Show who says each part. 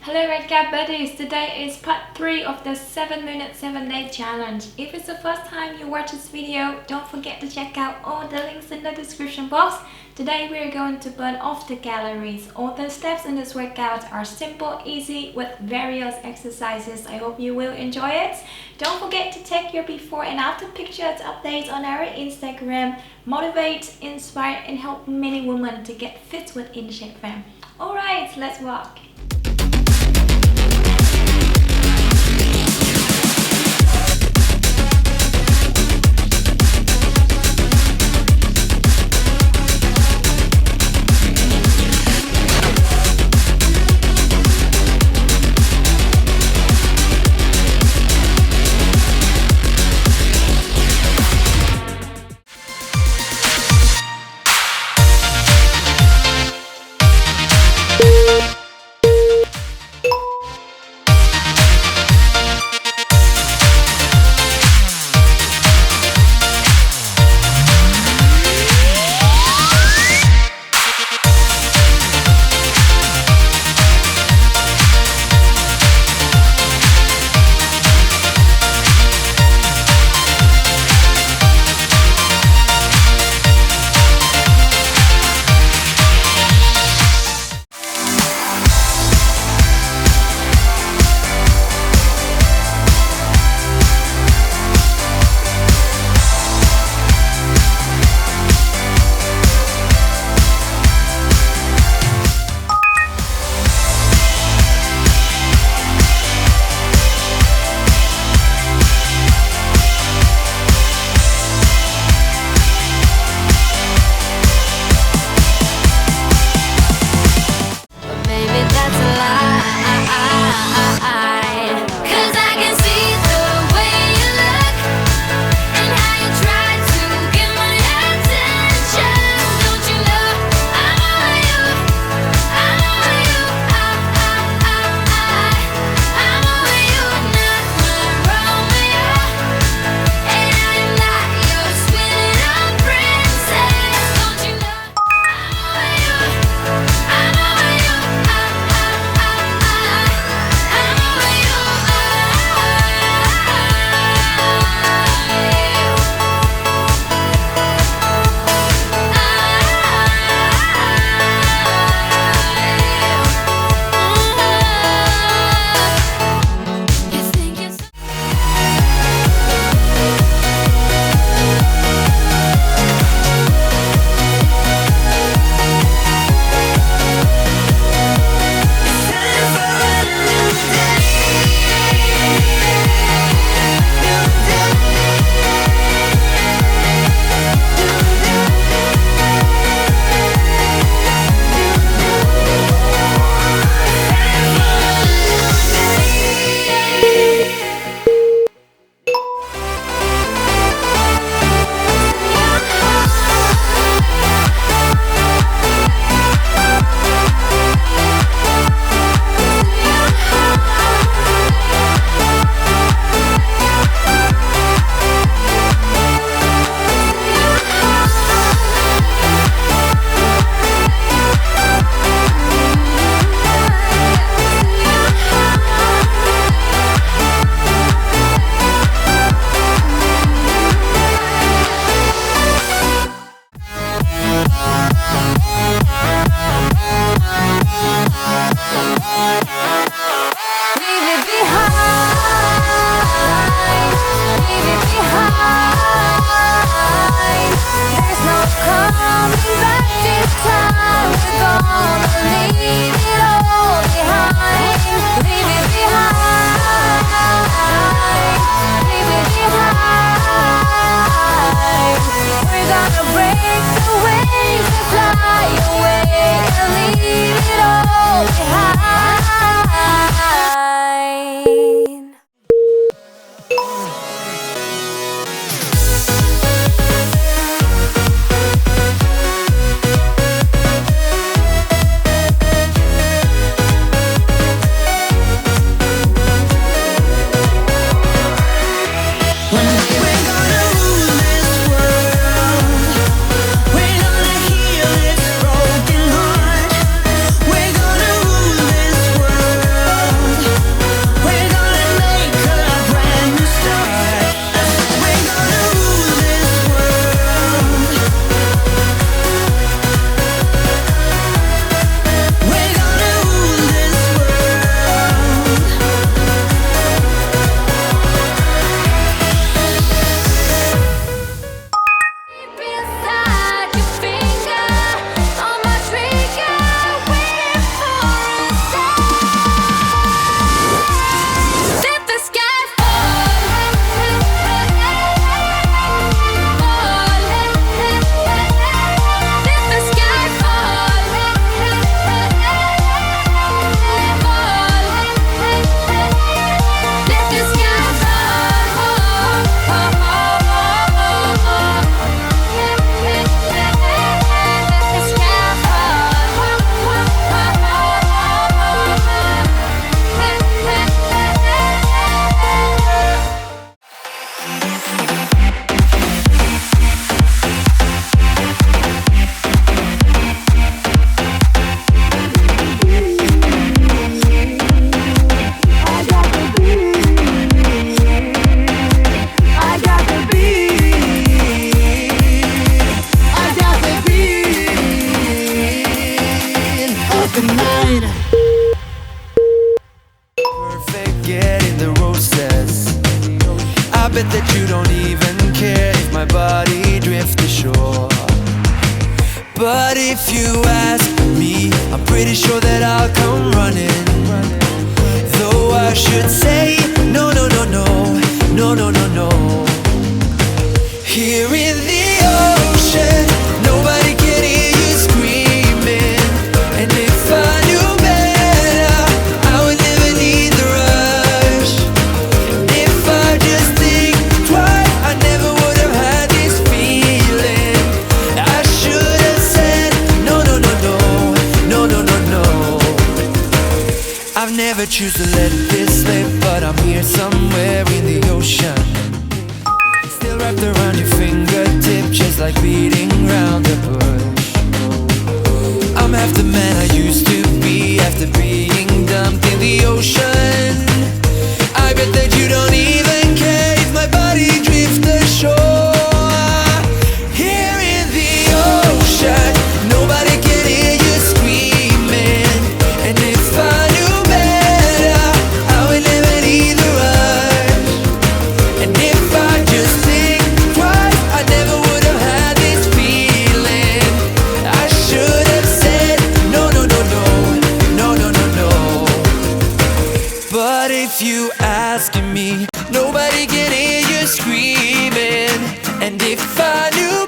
Speaker 1: Hello Redcap Buddies, today is part 3 of the 7-minute 7-day challenge. If it's the first time you watch this video, don't forget to check out all the links in the description box. Today we are going to burn off the calories. All the steps in this workout are simple, easy, with various exercises. I hope you will enjoy it. Don't forget to take your before and after pictures updates on our Instagram. Motivate, inspire and help many women to get fit with Inshapefam. Alright, let's walk.
Speaker 2: bet that you don't even care if my body drifts ashore. But if you ask me, I'm pretty sure that I'll come running. Though I should say, no, no, no, no, no, no, no, no. Here in the ocean, nobody can hear you screaming. And if I knew better, I would never need the rush. If I just think twice, I never would have had this feeling. I should have said, no, no, no, no, no, no, no, no. I've never choose to let this slip, but I'm here somewhere in the ocean, still wrapped around your fingertip, just like beating round the bush. I'm half the man I used to be after being dumped in the ocean. I bet that you don't even care if my body drifts ashore. Here in the ocean, nobody can hear you screaming. And if I knew better, I would never need the rush. And if I just think twice, I never would have had this feeling. I should have said, no, no, no, no, no, no, no, no. But if you asking me, nobody can hear you screaming. And if I knew